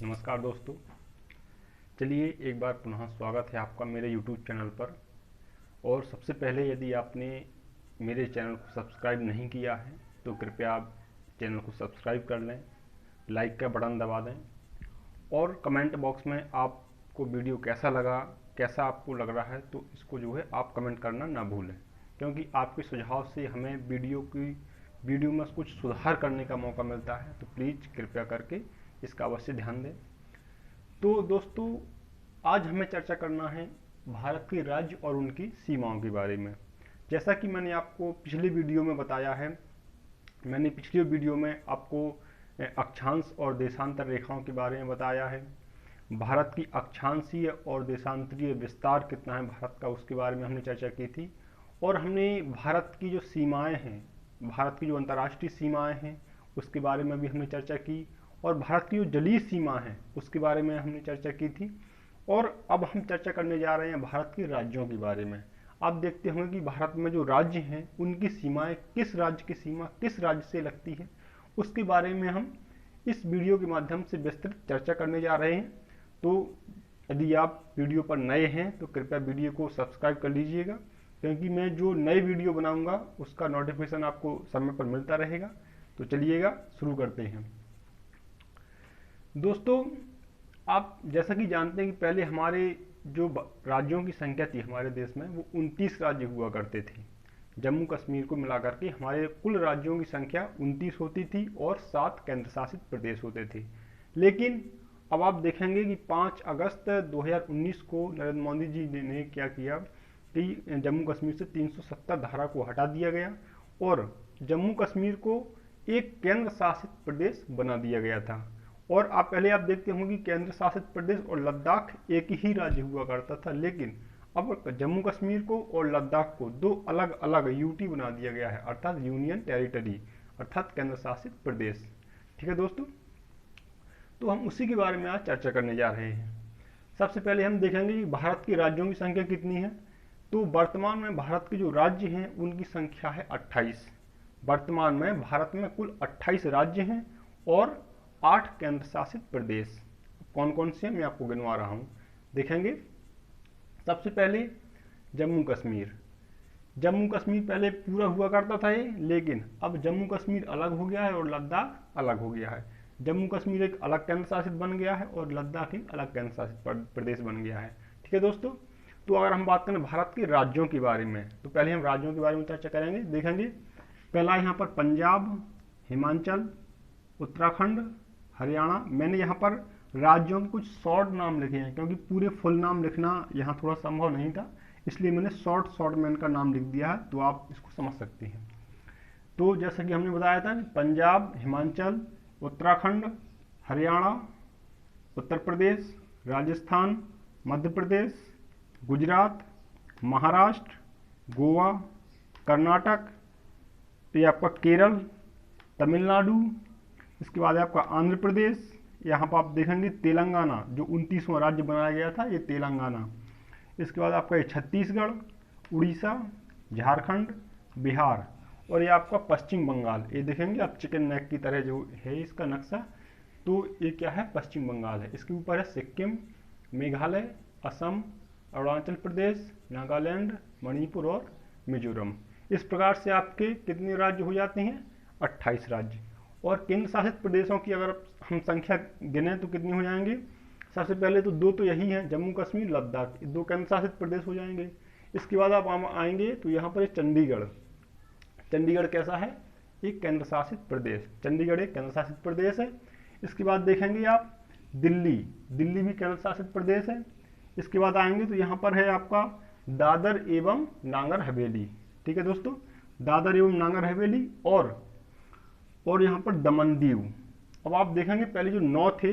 नमस्कार दोस्तों। चलिए एक बार पुनः स्वागत है आपका मेरे YouTube चैनल पर। और सबसे पहले यदि आपने मेरे चैनल को सब्सक्राइब नहीं किया है तो कृपया आप चैनल को सब्सक्राइब कर लें, लाइक का बटन दबा दें और कमेंट बॉक्स में आपको वीडियो कैसा लगा, कैसा आपको लग रहा है तो इसको जो है आप कमेंट करना ना भूलें, क्योंकि आपके सुझाव से हमें वीडियो में कुछ सुधार करने का मौका मिलता है। तो प्लीज़ कृपया करके इसका अवश्य ध्यान दें। तो दोस्तों, आज हमें चर्चा करना है भारत के राज्य और उनकी सीमाओं के बारे में। जैसा कि मैंने आपको पिछली वीडियो में बताया है, मैंने पिछली वीडियो में आपको अक्षांश और देशांतर रेखाओं के बारे में बताया है। भारत की अक्षांशीय और देशांतरीय विस्तार कितना है भारत का, उसके बारे में हमने चर्चा की थी। और हमने भारत की जो सीमाएं हैं, भारत की जो अंतर्राष्ट्रीय सीमाएं हैं उसके बारे में भी हमने चर्चा की, और भारत की जो जलीय सीमा है उसके बारे में हमने चर्चा की थी। और अब हम चर्चा करने जा रहे हैं भारत के राज्यों के बारे में। आप देखते होंगे कि भारत में जो राज्य हैं उनकी सीमाएं, किस राज्य की सीमा किस राज्य से लगती है, उसके बारे में हम इस वीडियो के माध्यम से विस्तृत चर्चा करने जा रहे हैं। तो यदि आप वीडियो पर नए हैं तो कृपया वीडियो को सब्सक्राइब कर लीजिएगा, क्योंकि मैं जो नए वीडियो बनाऊंगा उसका नोटिफिकेशन आपको समय पर मिलता रहेगा। तो चलिएगा शुरू करते हैं। दोस्तों, आप जैसा कि जानते हैं कि पहले हमारे जो राज्यों की संख्या थी हमारे देश में वो 29 राज्य हुआ करते थे। जम्मू कश्मीर को मिलाकर के हमारे कुल राज्यों की संख्या 29 होती थी और 7 केंद्र शासित प्रदेश होते थे। लेकिन अब आप देखेंगे कि 5 अगस्त 2019 को नरेंद्र मोदी जी ने क्या किया कि जम्मू कश्मीर से 370 धारा को हटा दिया गया और जम्मू कश्मीर को एक केंद्र शासित प्रदेश बना दिया गया था। और आप देखते होंगे कि केंद्र शासित प्रदेश और लद्दाख एक ही राज्य हुआ करता था, लेकिन अब जम्मू कश्मीर को और लद्दाख को दो अलग अलग यूटी बना दिया गया है, अर्थात यूनियन टेरिटरी, अर्थात केंद्र शासित प्रदेश। ठीक है दोस्तों, तो हम उसी के बारे में आज चर्चा करने जा रहे हैं। सबसे पहले हम देखेंगे कि भारत के राज्यों की संख्या कितनी है। तो वर्तमान में भारत के जो राज्य हैं उनकी संख्या है 28। वर्तमान में भारत में कुल 28 राज्य हैं और 8 केंद्र शासित प्रदेश। कौन कौन से मैं आपको गिनवा रहा हूँ, देखेंगे। सबसे पहले जम्मू कश्मीर। जम्मू कश्मीर पहले पूरा हुआ करता था ये, लेकिन अब जम्मू कश्मीर अलग हो गया है और लद्दाख अलग हो गया है। जम्मू कश्मीर एक अलग केंद्र शासित बन गया है और लद्दाख एक अलग केंद्र शासित प्रदेश बन गया है। ठीक है दोस्तों, तो अगर हम बात करें भारत के राज्यों के बारे में तो पहले हम राज्यों के बारे में चर्चा करेंगे। देखेंगे पहला यहाँ पर पंजाब, हिमाचल, उत्तराखंड, हरियाणा। मैंने यहाँ पर राज्यों के कुछ शॉर्ट नाम लिखे हैं, क्योंकि पूरे फुल नाम लिखना यहाँ थोड़ा संभव नहीं था, इसलिए मैंने शॉर्ट में इनका नाम लिख दिया है, तो आप इसको समझ सकते हैं। तो जैसा कि हमने बताया था, पंजाब, हिमाचल, उत्तराखंड, हरियाणा, उत्तर प्रदेश, राजस्थान, मध्य प्रदेश, गुजरात, महाराष्ट्र, गोवा, कर्नाटक, ये आपका केरल, तमिलनाडु, इसके बाद आपका आंध्र प्रदेश, यहाँ पर आप देखेंगे तेलंगाना, जो 29वां राज्य बनाया गया था, ये तेलंगाना। इसके बाद आपका ये छत्तीसगढ़, उड़ीसा, झारखंड, बिहार, और ये आपका पश्चिम बंगाल। ये देखेंगे आप चिकन नेक की तरह जो है इसका नक्शा, तो ये क्या है, पश्चिम बंगाल है। इसके ऊपर है सिक्किम, मेघालय, असम, अरुणाचल प्रदेश, नागालैंड, मणिपुर और मिजोरम। इस प्रकार से आपके कितने राज्य हो जाते हैं, 28 राज्य। और केंद्र शासित प्रदेशों की अगर हम संख्या गिने तो कितनी हो जाएंगे, सबसे पहले तो दो तो यही हैं, जम्मू कश्मीर, लद्दाख, ये 2 केंद्र शासित प्रदेश हो जाएंगे। इसके बाद आप आएंगे तो यहाँ पर चंडीगढ़। चंडीगढ़ कैसा है, एक केंद्र शासित प्रदेश। चंडीगढ़ एक केंद्र शासित प्रदेश है। इसके बाद देखेंगे आप दिल्ली, दिल्ली भी केंद्र शासित प्रदेश है। इसके बाद आएंगे तो यहाँ पर है आपका दादर एवं नागर हवेली। ठीक है दोस्तों, दादर एवं नागर हवेली और यहाँ पर दमन दीव। अब आप देखेंगे पहले जो 9 थे,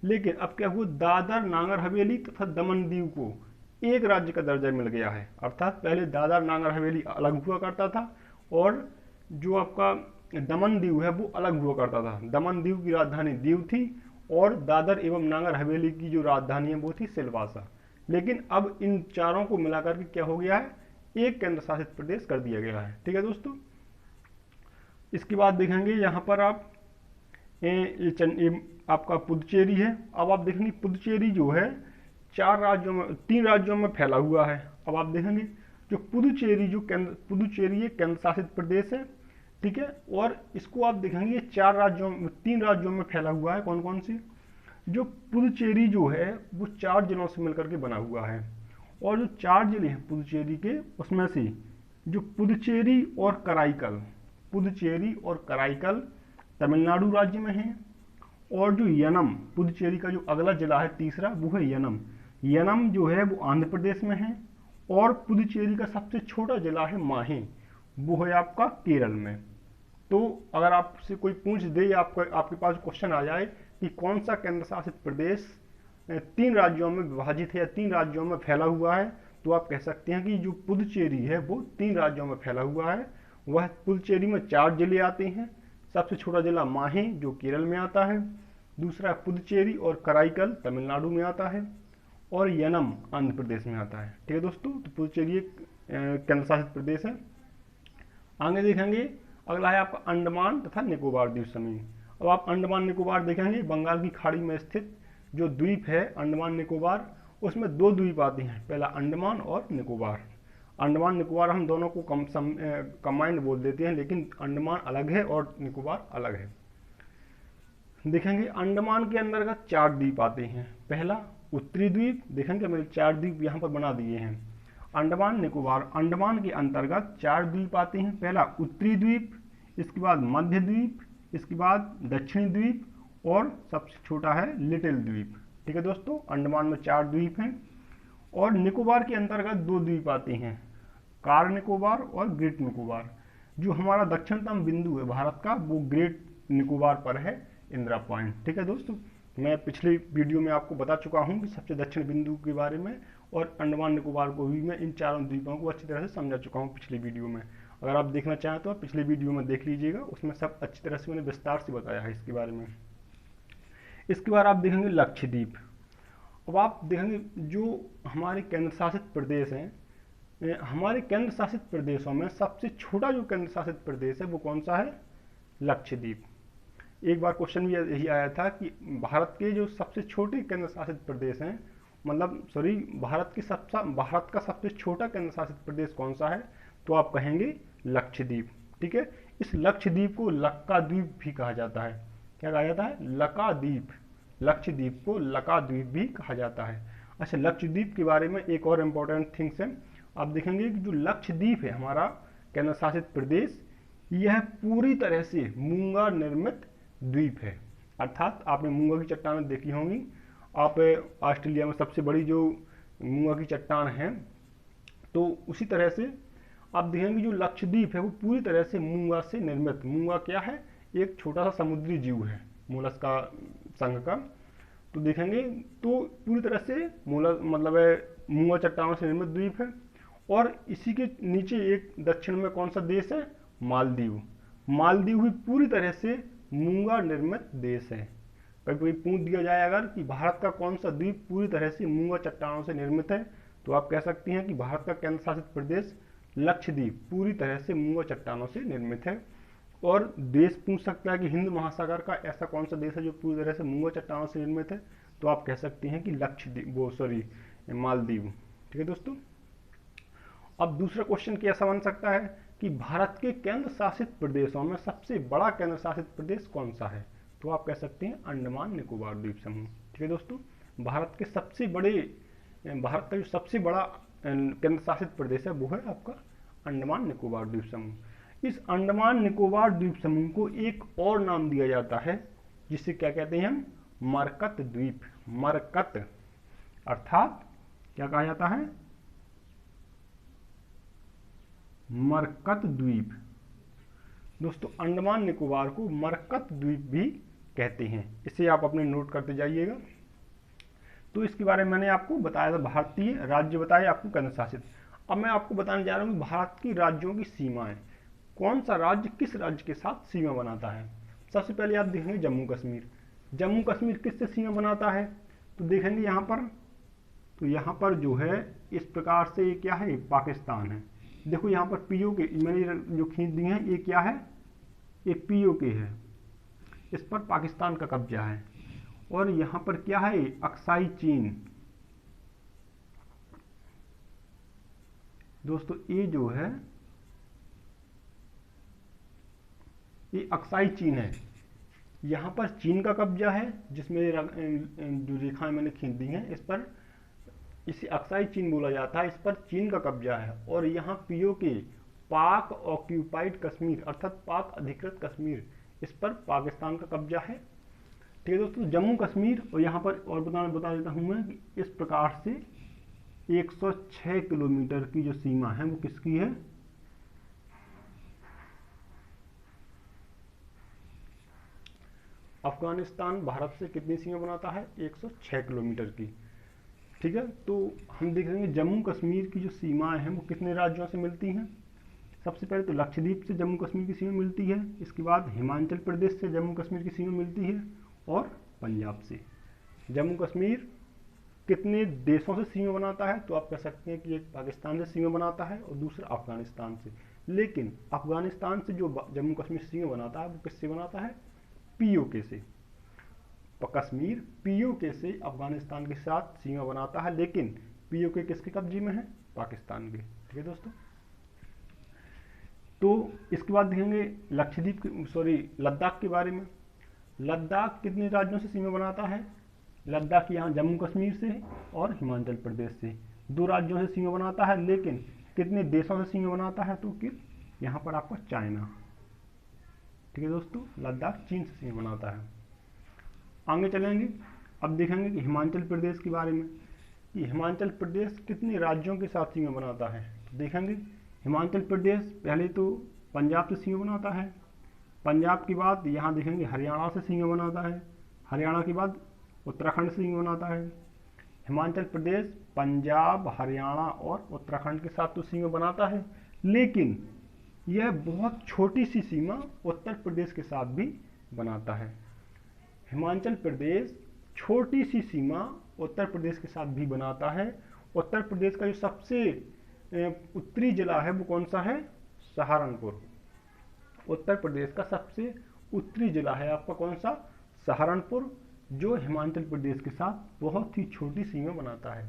लेकिन अब क्या हुआ, दादर, नागर हवेली तथा दमन दीव को एक राज्य का दर्जा मिल गया है। अर्थात पहले दादर नागर हवेली अलग हुआ करता था और जो आपका दमन दीव है वो अलग हुआ करता था। दमन दीव की राजधानी दीव थी और दादर एवं नागर हवेली की जो राजधानी है वो थी सिलवासा। लेकिन अब इन चारों को मिलाकर के क्या हो गया है, एक केंद्र शासित प्रदेश कर दिया गया है। ठीक है दोस्तों, इसके बाद देखेंगे यहाँ पर आप ये आपका पुदुचेरी है। अब आप देखेंगे पुदुचेरी जो है 3 राज्यों में फैला हुआ है। अब आप देखेंगे जो पुदुचेरी ये केंद्र शासित प्रदेश है, ठीक है। और इसको आप देखेंगे 3 राज्यों में फैला हुआ है। कौन कौन सी? जो पुदुचेरी जो है वो 4 जिलों से मिलकर के बना हुआ है। और जो 4 जिले हैं पुदुचेरी के, उसमें से जो पुदुचेरी और कराईकल तमिलनाडु राज्य में है। और जो यनम, पुदुचेरी का जो अगला जिला है तीसरा, वो है यनम जो है वो आंध्र प्रदेश में है। और पुदुचेरी का सबसे छोटा जिला है माहे, वो है आपका केरल में। तो अगर आपसे कोई पूछ दे या आपके पास क्वेश्चन आ जाए कि कौन सा केंद्र शासित प्रदेश 3 राज्यों में विभाजित है या 3 राज्यों में फैला हुआ है, तो आप कह सकते हैं कि जो पुदुचेरी है वो 3 राज्यों में फैला हुआ है। वह पुदुचेरी में 4 जिले आते हैं। सबसे छोटा जिला माहे जो केरल में आता है, दूसरा पुदुचेरी और कराईकल तमिलनाडु में आता है, और यनम आंध्र प्रदेश में आता है। ठीक है दोस्तों, तो पुदुचेरी एक केंद्र शासित प्रदेश है। आगे देखेंगे, अगला है आपका अंडमान तथा निकोबार द्वीप समूह। अब आप अंडमान निकोबार देखेंगे, बंगाल की खाड़ी में स्थित जो द्वीप है अंडमान निकोबार, उसमें 2 द्वीप आते हैं, पहला अंडमान और निकोबार। अंडमान निकोबार हम दोनों को कंबाइंड बोल देते हैं, लेकिन अंडमान अलग है और निकोबार अलग है। देखेंगे अंडमान के अंतर्गत 4 द्वीप आते हैं। पहला उत्तरी द्वीप, देखेंगे मैंने 4 द्वीप यहाँ पर बना दिए हैं। अंडमान निकोबार, अंडमान के अंतर्गत 4 द्वीप आते हैं। पहला उत्तरी द्वीप, इसके बाद मध्य द्वीप, इसके बाद दक्षिणी द्वीप, और सबसे छोटा है लिटिल द्वीप। ठीक है दोस्तों, अंडमान में 4 द्वीप हैं। और निकोबार के अंतर्गत 2 द्वीप आते हैं, कार निकोबार और ग्रेट निकोबार। जो हमारा दक्षिणतम बिंदु है भारत का, वो ग्रेट निकोबार पर है, इंदिरा पॉइंट। ठीक है दोस्तों, मैं पिछले वीडियो में आपको बता चुका हूँ कि सबसे दक्षिण बिंदु के बारे में, और अंडमान निकोबार को भी मैं इन 4 द्वीपों को अच्छी तरह से समझा चुका हूँ पिछले वीडियो में। अगर आप देखना चाहें तो आप पिछले वीडियो में देख लीजिएगा, उसमें सब अच्छी तरह से मैंने विस्तार से बताया है इसके बारे में। इसके बाद आप देखेंगे लक्षद्वीप। अब आप देखेंगे जो हमारे केंद्र शासित प्रदेश हैं, हमारे केंद्र शासित प्रदेशों में सबसे छोटा जो केंद्र शासित प्रदेश है वो कौन सा है? लक्षद्वीप। एक बार क्वेश्चन भी यही आया था कि भारत के जो सबसे छोटे केंद्र शासित प्रदेश हैं, भारत का सबसे छोटा केंद्र शासित प्रदेश कौन सा है? तो आप कहेंगे लक्षद्वीप। ठीक है, इस लक्षद्वीप को लक्काद्वीप भी कहा जाता है। क्या कहा जाता है? लकाद्वीप। लक्षद्वीप को लकाद्वीप भी कहा जाता है। अच्छा, लक्षद्वीप के बारे में एक और इम्पोर्टेंट थिंग्स है। आप देखेंगे कि जो लक्षद्वीप है हमारा केंद्र शासित प्रदेश, यह पूरी तरह से मूंगा निर्मित द्वीप है। अर्थात आपने मूंगा की चट्टानें देखी होंगी। आप ऑस्ट्रेलिया में सबसे बड़ी जो मूंगा की चट्टान है, तो उसी तरह से आप देखेंगे जो लक्षद्वीप है वो पूरी तरह से मूंगा से निर्मित। मूंगा क्या है? एक छोटा सा समुद्री जीव है, मोलस्का संघ का। तो देखेंगे तो पूरी तरह से मूंगा चट्टानों से निर्मित द्वीप है। और इसी के नीचे एक दक्षिण में कौन सा देश है? मालदीव। मालदीव भी पूरी तरह से मूंगा निर्मित देश है। कभी कभी पूछ दिया जाए अगर कि भारत का कौन सा द्वीप पूरी तरह से मूंगा चट्टानों से निर्मित है, तो आप कह सकते हैं कि भारत का केंद्र शासित प्रदेश लक्षद्वीप पूरी तरह से मूंगा चट्टानों से निर्मित है। और देश पूछ सकता है कि हिंद महासागर का ऐसा कौन सा देश है जो पूरी तरह से मूंगा चट्टानों से निर्मित है, तो आप कह सकते हैं कि मालदीव। ठीक है दोस्तों, अब दूसरा क्वेश्चन कैसा बन सकता है कि भारत के केंद्र शासित प्रदेशों में सबसे बड़ा केंद्र शासित प्रदेश कौन सा है? तो आप कह सकते हैं अंडमान निकोबार द्वीप समूह। ठीक है दोस्तों, भारत का जो सबसे बड़ा केंद्र शासित प्रदेश है वो है आपका अंडमान निकोबार द्वीप समूह। इस अंडमान निकोबार द्वीप समूह को एक और नाम दिया जाता है, जिसे क्या कहते हैं हम? मरकत द्वीप। मरकत अर्थात क्या कहा जाता है? मरकत द्वीप। दोस्तों, अंडमान निकोबार को मरकत द्वीप भी कहते हैं। इसे आप अपने नोट करते जाइएगा। तो इसके बारे में मैंने आपको बताया था, भारतीय राज्य बताए आपको केंद्र शासित। अब मैं आपको बताने जा रहा हूँ भारत की राज्यों की सीमाएं। कौन सा राज्य किस राज्य के साथ सीमा बनाता है? सबसे पहले आप देखेंगे जम्मू कश्मीर। जम्मू कश्मीर किससे सीमा बनाता है? तो देखेंगे यहाँ पर, तो यहाँ पर जो है इस प्रकार से ये क्या है? ये पाकिस्तान है। देखो यहाँ पर पीओके मैंने जो खींच दी है, ये क्या है? ये पीओके है। इस पर पाकिस्तान का कब्जा है। और यहाँ पर क्या है, अक्साई चीन। दोस्तों ये जो है ये अक्साई चीन है, यहाँ पर चीन का कब्जा है, जिसमें जो रेखाएं मैंने खींच दी हैं इस पर इसे अक्साई चीन बोला जाता है, इस पर चीन का कब्जा है। और यहाँ पीओके पाक ऑक्यूपाइड कश्मीर अर्थात पाक अधिकृत कश्मीर, इस पर पाकिस्तान का कब्जा है। ठीक है दोस्तों, जम्मू कश्मीर और यहाँ पर और बता देता हूँ मैं कि इस प्रकार से 106 किलोमीटर की जो सीमा है वो किसकी है, अफगानिस्तान भारत से कितनी सीमा बनाता है, 106 किलोमीटर की। ठीक है, तो हम देखेंगे जम्मू कश्मीर की जो सीमाएं हैं वो कितने राज्यों से मिलती हैं। सबसे पहले तो लक्षद्वीप से जम्मू कश्मीर की सीमा मिलती है, इसके बाद हिमाचल प्रदेश से जम्मू कश्मीर की सीमा मिलती है और पंजाब से। जम्मू कश्मीर कितने देशों से सीमा बनाता है, तो आप कह सकते हैं कि एक पाकिस्तान से सीमा बनाता है और दूसरा अफगानिस्तान से। लेकिन अफगानिस्तान से जो जम्मू कश्मीर सीमा बनाता है वो किससे बनाता है, पीओके से। कश्मीर पीओके से अफगानिस्तान के साथ सीमा बनाता है, लेकिन पीओके किसके कब्जे में है, पाकिस्तान के। ठीक है दोस्तों, तो इसके बाद देखेंगे लक्षद्वीप लद्दाख के बारे में। लद्दाख कितने राज्यों से सीमा बनाता है, लद्दाख यहाँ जम्मू कश्मीर से और हिमाचल प्रदेश से 2 राज्यों से सीमा बनाता है, लेकिन कितने देशों से सीमा बनाता है, तो कि यहाँ पर आपका चाइना। ठीक है दोस्तों, लद्दाख चीन से सीमा बनाता है। आगे चलेंगे, अब देखेंगे कि हिमाचल प्रदेश के बारे में कि हिमाचल प्रदेश कितने राज्यों के साथ सीमा बनाता है। तो देखेंगे हिमाचल प्रदेश पहले तो पंजाब से सीमा बनाता है, पंजाब के बाद यहाँ देखेंगे हरियाणा से सीमा बनाता है, हरियाणा के बाद उत्तराखंड से सीमा बनाता है। हिमाचल प्रदेश पंजाब, हरियाणा और उत्तराखंड के साथ तो सीमा बनाता है, लेकिन यह बहुत छोटी सी सीमा उत्तर प्रदेश के साथ भी बनाता है। हिमाचल प्रदेश छोटी सी सीमा उत्तर प्रदेश के साथ भी बनाता है। उत्तर प्रदेश का जो सबसे उत्तरी जिला है वो कौन सा है, सहारनपुर। उत्तर प्रदेश का सबसे उत्तरी जिला है आपका कौन सा, सहारनपुर, जो हिमाचल प्रदेश के साथ बहुत ही छोटी सीमा बनाता है।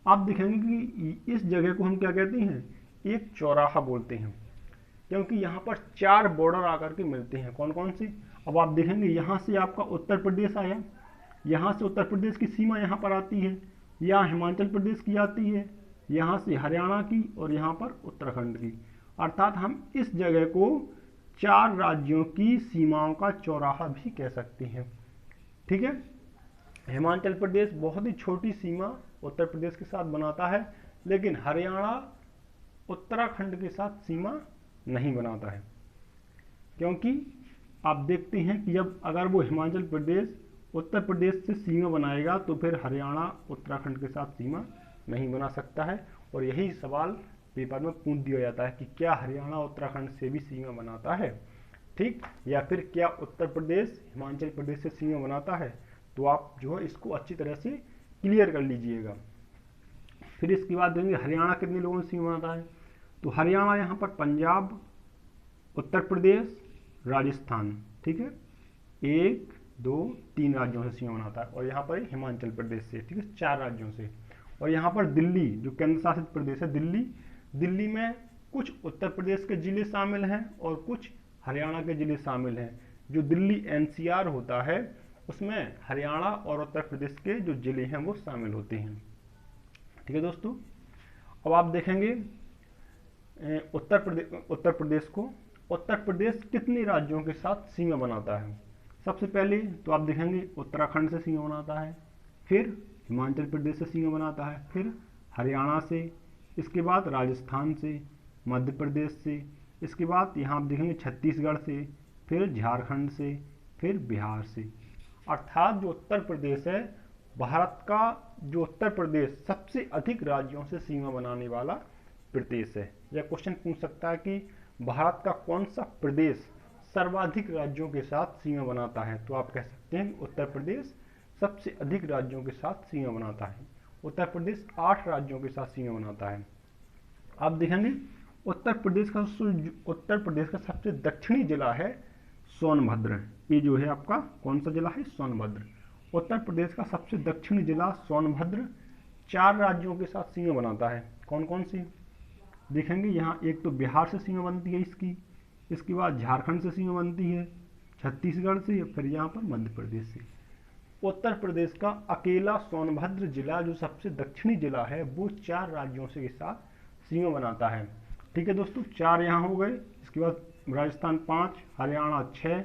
आप देखेंगे कि इस जगह को हम क्या कहते हैं, एक चौराहा बोलते हैं, क्योंकि यहाँ पर 4 बॉर्डर आकर के मिलते हैं। कौन कौन से, अब आप देखेंगे यहाँ से आपका उत्तर प्रदेश आया, यहाँ से उत्तर प्रदेश की सीमा यहाँ पर आती है, यहाँ हिमाचल प्रदेश की आती है, यहाँ से हरियाणा की और यहाँ पर उत्तराखंड की। अर्थात हम इस जगह को 4 राज्यों की सीमाओं का चौराहा भी कह सकते हैं। ठीक है, हिमाचल प्रदेश बहुत ही छोटी सीमा उत्तर प्रदेश के साथ बनाता है, लेकिन हरियाणा उत्तराखंड के साथ सीमा नहीं बनाता है, क्योंकि आप देखते हैं कि जब अगर वो हिमाचल प्रदेश उत्तर प्रदेश से सीमा बनाएगा तो फिर हरियाणा उत्तराखंड के साथ सीमा नहीं बना सकता है। और यही सवाल पेपर में पूछ दिया जाता है कि क्या हरियाणा उत्तराखंड से भी सीमा बनाता है, ठीक, या फिर क्या उत्तर प्रदेश हिमाचल प्रदेश से सीमा बनाता है। तो आप जो है इसको अच्छी तरह से क्लियर कर लीजिएगा। फिर इसके बाद देखेंगे हरियाणा कितने लोगों से सीमा बनाता है, तो हरियाणा यहाँ पर पंजाब, उत्तर प्रदेश, राजस्थान, ठीक है, 1 2 3 राज्यों से सीमा बनाता है। और यहाँ पर हिमाचल प्रदेश से, ठीक है, 4 राज्यों से। और यहाँ पर दिल्ली जो केंद्र शासित प्रदेश है, दिल्ली में कुछ उत्तर प्रदेश के जिले शामिल हैं और कुछ हरियाणा के जिले शामिल हैं। जो दिल्ली एनसीआर होता है उसमें हरियाणा और उत्तर प्रदेश के जो जिले हैं वो शामिल होते हैं। ठीक है दोस्तों, अब आप देखेंगे उत्तर प्रदेश को, उत्तर प्रदेश कितने राज्यों के साथ सीमा बनाता है। सबसे पहले तो आप देखेंगे उत्तराखंड से सीमा बनाता है, फिर हिमाचल प्रदेश से सीमा बनाता है, फिर हरियाणा से, इसके बाद राजस्थान से, मध्य प्रदेश से, इसके बाद यहाँ आप देखेंगे छत्तीसगढ़ से, फिर झारखंड से, फिर बिहार से। अर्थात जो उत्तर प्रदेश है, भारत का जो उत्तर प्रदेश सबसे अधिक राज्यों से सीमा बनाने वाला प्रदेश है। यह क्वेश्चन पूछ सकता है कि भारत का कौन सा प्रदेश सर्वाधिक राज्यों के साथ सीमा बनाता है, तो आप कह सकते हैं उत्तर प्रदेश सबसे अधिक राज्यों के साथ सीमा बनाता है। उत्तर प्रदेश 8 राज्यों के साथ सीमा बनाता है। आप देखेंगे उत्तर प्रदेश का सबसे दक्षिणी जिला है सोनभद्र, ये जो है आपका कौन सा जिला है, सोनभद्र। उत्तर प्रदेश का सबसे दक्षिणी जिला सोनभद्र 4 राज्यों के साथ सीमा बनाता है। कौन कौन सी देखेंगे यहाँ, एक तो बिहार से सीमा बनती है इसकी, इसके बाद झारखंड से सीमा बनती है, छत्तीसगढ़ से, फिर यहाँ पर मध्य प्रदेश से। उत्तर प्रदेश का अकेला सोनभद्र जिला जो सबसे दक्षिणी जिला है वो 4 राज्यों से के साथ सीमा बनाता है। ठीक है दोस्तों, 4 यहाँ हो गए। इसके बाद राजस्थान 5, हरियाणा 6,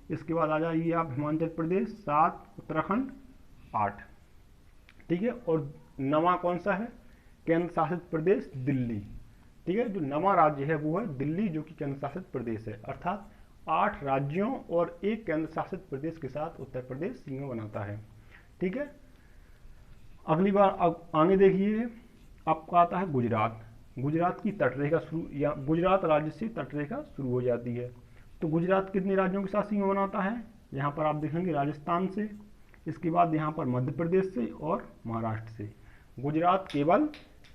इसके बाद आ जाइए आप हिमाचल प्रदेश 7, उत्तराखंड 8। ठीक है, और नवा कौन सा है, केंद्र शासित प्रदेश दिल्ली। ठीक है, जो नवा राज्य है वो है दिल्ली जो कि केंद्र शासित प्रदेश है। अर्थात 8 राज्यों और 1 केंद्र शासित प्रदेश के साथ उत्तर प्रदेश सीमा बनाता है। ठीक है, अगली बार अब आगे देखिए, आपका आता है गुजरात। गुजरात की तटरेखा शुरू, या गुजरात राज्य से तटरेखा शुरू हो जाती है। तो गुजरात कितने राज्यों के साथ सीमा बनाता है, यहाँ पर आप देखेंगे राजस्थान से, इसके बाद यहाँ पर मध्य प्रदेश से और महाराष्ट्र से। गुजरात केवल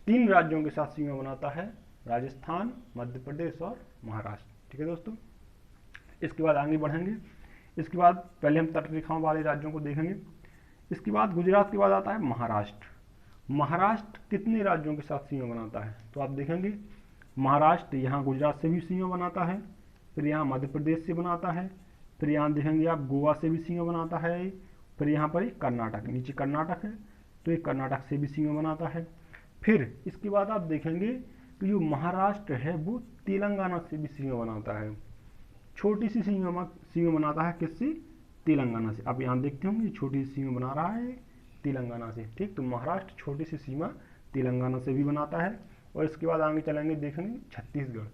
3 राज्यों के साथ सीमा बनाता है, राजस्थान, मध्य प्रदेश और महाराष्ट्र। ठीक है दोस्तों, इसके बाद आगे बढ़ेंगे। इसके बाद पहले हम तटरेखाओं वाले राज्यों को देखेंगे। इसके बाद गुजरात के बाद आता है महाराष्ट्र। महाराष्ट्र कितने राज्यों के साथ सीमा बनाता है, तो आप देखेंगे महाराष्ट्र यहाँ गुजरात से भी सीमा बनाता है, फिर यहाँ मध्य प्रदेश से बनाता है, फिर यहाँ देखेंगे आप गोवा से भी सीमा बनाता है, फिर यहाँ पर एक कर्नाटक, नीचे कर्नाटक है तो एक कर्नाटक से भी सीमा बनाता है। फिर इसके बाद आप देखेंगे कि जो महाराष्ट्र है वो तेलंगाना से भी सीमा बनाता है। छोटी सी सीमा बनाता है किससे, तेलंगाना से। आप यहाँ देखते होंगे छोटी सी सीमा बना रहा है तेलंगाना से। ठीक, तो महाराष्ट्र छोटी सी सीमा तेलंगाना से भी बनाता है। और इसके बाद आगे चलेंगे देखेंगे छत्तीसगढ़,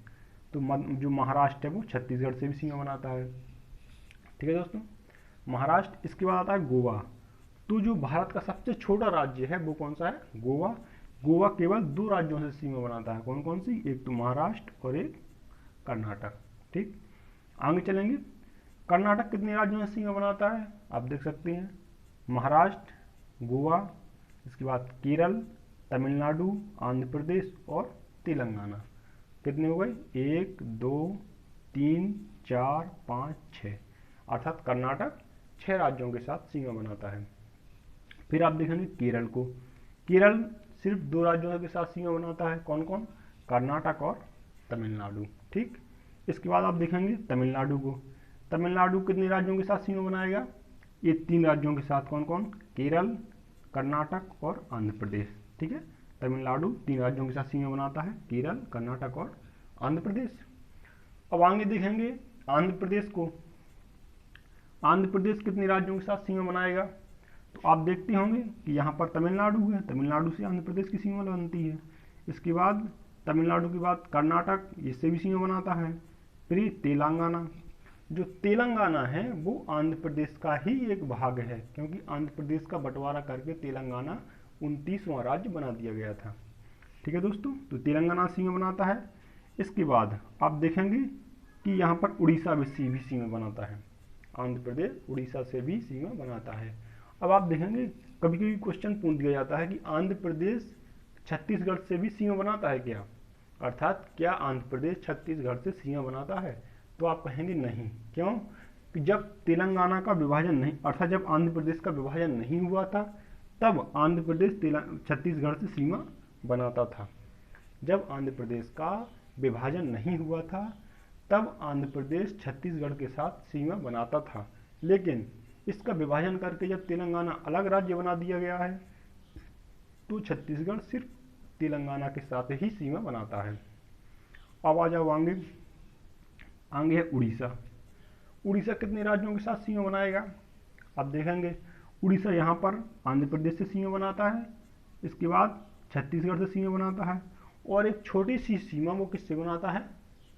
तो जो महाराष्ट्र है वो छत्तीसगढ़ से भी सीमा बनाता है। ठीक है दोस्तों, महाराष्ट्र। इसके बाद आता है गोवा। तो जो भारत का सबसे छोटा राज्य है वो कौन सा है, गोवा। गोवा केवल 2 राज्यों से सीमा बनाता है। कौन कौन सी, एक तो महाराष्ट्र और एक कर्नाटक। ठीक, आगे चलेंगे। कर्नाटक कितने राज्यों से सीमा बनाता है, आप देख सकते हैं महाराष्ट्र, गोवा, इसके बाद केरल, तमिलनाडु, आंध्र प्रदेश और तेलंगाना। कितने हो गए, 1 2 3 4 5 6, अर्थात कर्नाटक 6 राज्यों के साथ सीमा बनाता है। फिर आप देखेंगे केरल को। केरल सिर्फ 2 राज्यों के साथ सीमा बनाता है। कौन कौन, कर्नाटक और तमिलनाडु। ठीक, इसके बाद आप देखेंगे तमिलनाडु को। तमिलनाडु कितने राज्यों के साथ सीमा बनाएगा, ये 3 राज्यों के साथ। कौन कौन, केरल, कर्नाटक और आंध्र प्रदेश। ठीक है, तमिलनाडु 3 राज्यों के साथ सीमा बनाता है, केरल, कर्नाटक और आंध्र प्रदेश। अब आगे देखेंगे आंध्र प्रदेश को। आंध्र प्रदेश कितने राज्यों के साथ सीमा बनाएगा, तो आप देखते होंगे कि यहाँ पर तमिलनाडु है, तमिलनाडु से आंध्र प्रदेश की सीमा बनती है। इसके बाद तमिलनाडु के बाद कर्नाटक, इससे भी सीमा बनाता है। फिर तेलंगाना, जो तेलंगाना है वो आंध्र प्रदेश का ही एक भाग है, क्योंकि आंध्र प्रदेश का बंटवारा करके तेलंगाना 29वां राज्य बना दिया गया था। ठीक है दोस्तों, तो तेलंगाना सीमा बनाता है। इसके बाद आप देखेंगे कि यहाँ पर उड़ीसा भी सीमा बनाता है। आंध्र प्रदेश उड़ीसा से भी सीमा बनाता है। अब आप देखेंगे कभी कभी क्वेश्चन पूछ दिया जाता है कि आंध्र प्रदेश छत्तीसगढ़ से भी सीमा बनाता है क्या, अर्थात क्या आंध्र प्रदेश छत्तीसगढ़ से सीमा बनाता है, तो आप कहेंगे नहीं। क्यों, कि जब तेलंगाना का विभाजन नहीं, अर्थात जब आंध्र प्रदेश का विभाजन नहीं हुआ था तब आंध्र प्रदेश छत्तीसगढ़ से सीमा बनाता था। जब आंध्र प्रदेश का विभाजन नहीं हुआ था तब आंध्र प्रदेश छत्तीसगढ़ के साथ सीमा बनाता था, लेकिन इसका विभाजन करके जब तेलंगाना अलग राज्य बना दिया गया है तो छत्तीसगढ़ सिर्फ तेलंगाना के साथ ही सीमा बनाता है। अब आ जाओ आगे है उड़ीसा। उड़ीसा कितने राज्यों के साथ सीमा बनाएगा, आप देखेंगे उड़ीसा यहाँ पर आंध्र प्रदेश से सीमा बनाता है, इसके बाद छत्तीसगढ़ से सीमा बनाता है, और एक छोटी सी सीमा वो किससे बनाता है,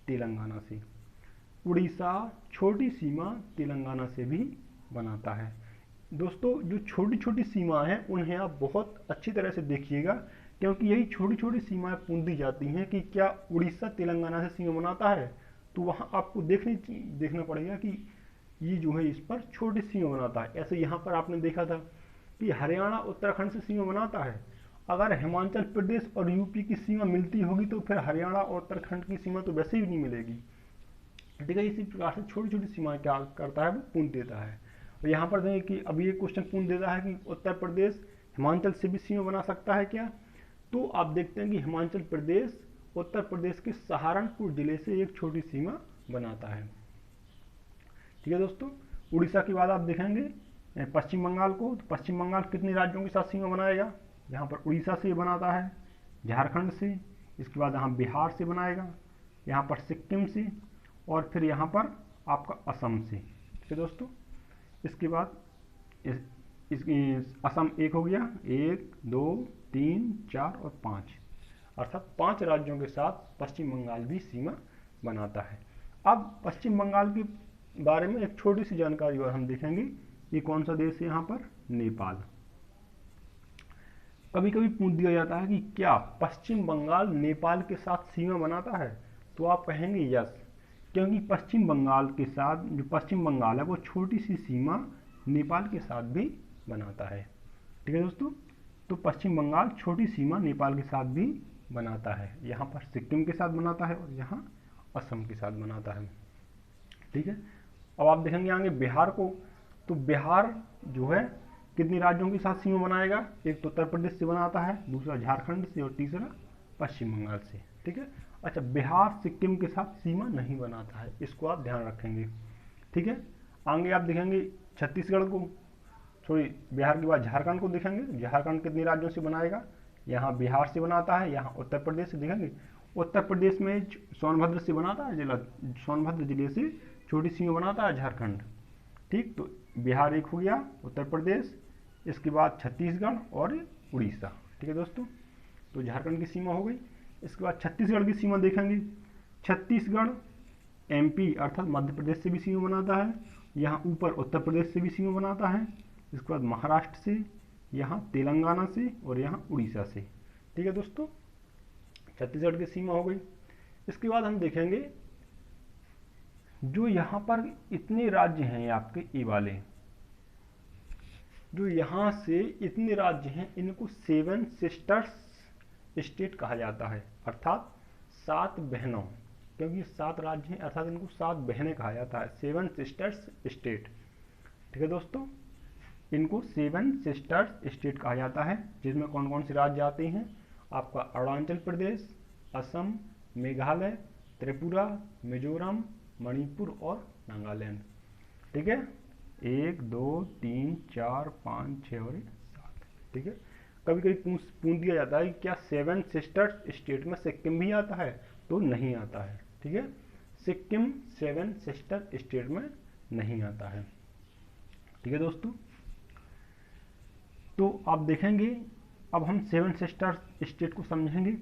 तेलंगाना से। उड़ीसा छोटी सीमा तेलंगाना से भी बनाता है। दोस्तों जो छोटी छोटी सीमा हैं उन्हें आप बहुत अच्छी तरह से देखिएगा, क्योंकि यही छोटी छोटी सीमाएं पूछ दी जाती हैं कि क्या उड़ीसा तेलंगाना से सीमा बनाता है, तो वहाँ आपको देखना पड़ेगा कि ये जो है इस पर छोटी सीमा बनाता है। ऐसे यहाँ पर आपने देखा था कि हरियाणा उत्तराखंड से सीमा बनाता है। अगर हिमाचल प्रदेश और यूपी की सीमा मिलती होगी तो फिर हरियाणा और उत्तराखंड की सीमा तो वैसे ही नहीं मिलेगी। ठीक है। इसी प्रकार से छोटी छोटी सीमाएं क्या करता है, वो पूर्ण देता है। और यहाँ पर देखें कि अब ये क्वेश्चन पूर्ण देता है कि उत्तर प्रदेश हिमाचल से भी सीमा बना सकता है क्या। तो आप देखते हैं कि हिमाचल प्रदेश उत्तर प्रदेश के सहारनपुर जिले से एक छोटी सीमा बनाता है। ठीक है दोस्तों। उड़ीसा की बात आप देखेंगे पश्चिम बंगाल को, तो पश्चिम बंगाल कितने राज्यों के साथ सीमा बनाएगा, यहाँ पर उड़ीसा से बनाता है, झारखंड से, इसके बाद यहाँ बिहार से बनाएगा, यहाँ पर सिक्किम से, और फिर यहाँ पर आपका असम से। ठीक है दोस्तों। इसके बाद असम एक हो गया, 1 2 3 4 और 5, अर्थात 5 राज्यों के साथ पश्चिम बंगाल भी सीमा बनाता है। अब पश्चिम बंगाल के बारे में एक छोटी सी जानकारी और हम देखेंगे। ये कौन सा देश है, यहाँ पर नेपाल। कभी कभी पूछ दिया जाता है कि क्या पश्चिम बंगाल नेपाल के साथ सीमा बनाता है, तो आप कहेंगे यस, क्योंकि पश्चिम बंगाल के साथ जो पश्चिम बंगाल है वो छोटी सी सीमा नेपाल के साथ भी बनाता है। ठीक है दोस्तों। तो पश्चिम बंगाल छोटी सीमा नेपाल के साथ भी बनाता है, यहाँ पर सिक्किम के साथ बनाता है और यहाँ असम के साथ बनाता है। ठीक है। अब आप देखेंगे आगे बिहार को, तो बिहार जो है कितने राज्यों के साथ सीमा बनाएगा, एक तो उत्तर प्रदेश से बनाता है, दूसरा झारखंड से और तीसरा पश्चिम बंगाल से। ठीक है। अच्छा, बिहार सिक्किम के साथ सीमा नहीं बनाता है, इसको आप ध्यान रखेंगे। ठीक है। आगे आप देखेंगे छत्तीसगढ़ को, सॉरी बिहार के बाद झारखंड को देखेंगे। झारखंड कितने राज्यों से बनाएगा, यहाँ बिहार से बनाता है, यहाँ उत्तर प्रदेश से। देखेंगे उत्तर प्रदेश में सोनभद्र से बनाता है जिला, सोनभद्र जिले से छोटी सीमा बनाता है झारखंड। ठीक, तो बिहार एक हो गया, उत्तर प्रदेश, इसके बाद छत्तीसगढ़ और उड़ीसा। ठीक है दोस्तों। तो झारखंड की सीमा हो गई। इसके बाद छत्तीसगढ़ की सीमा देखेंगे। छत्तीसगढ़ एमपी अर्थात मध्य प्रदेश से भी सीमा बनाता है, यहाँ ऊपर उत्तर प्रदेश से भी सीमा बनाता है, इसके बाद महाराष्ट्र से, यहाँ तेलंगाना से और यहाँ उड़ीसा से। ठीक है दोस्तों। छत्तीसगढ़ की सीमा हो गई। इसके बाद हम देखेंगे जो यहाँ पर इतने राज्य हैं आपके ए वाले, जो यहाँ से इतने राज्य हैं, इनको 7 सिस्टर्स स्टेट कहा जाता है, अर्थात 7 बहनों, क्योंकि 7 राज्य हैं अर्थात इनको 7 बहनें कहा जाता है, 7 सिस्टर्स स्टेट। ठीक है दोस्तों। इनको 7 सिस्टर्स स्टेट कहा जाता है, जिसमें कौन कौन से राज्य आते हैं, आपका अरुणाचल प्रदेश, असम, मेघालय, त्रिपुरा, मिजोरम, मणिपुर और नागालैंड। ठीक है। 1 2 3 4 5 6 और 7। ठीक है। कभी कभी पूछ दिया जाता है कि क्या 7 सिस्टर्स स्टेट में सिक्किम भी आता है, तो नहीं आता है। ठीक है। सिक्किम 7 सिस्टर स्टेट में नहीं आता है। ठीक है दोस्तों। तो आप देखेंगे अब हम 7 सिस्टर स्टेट को समझेंगे।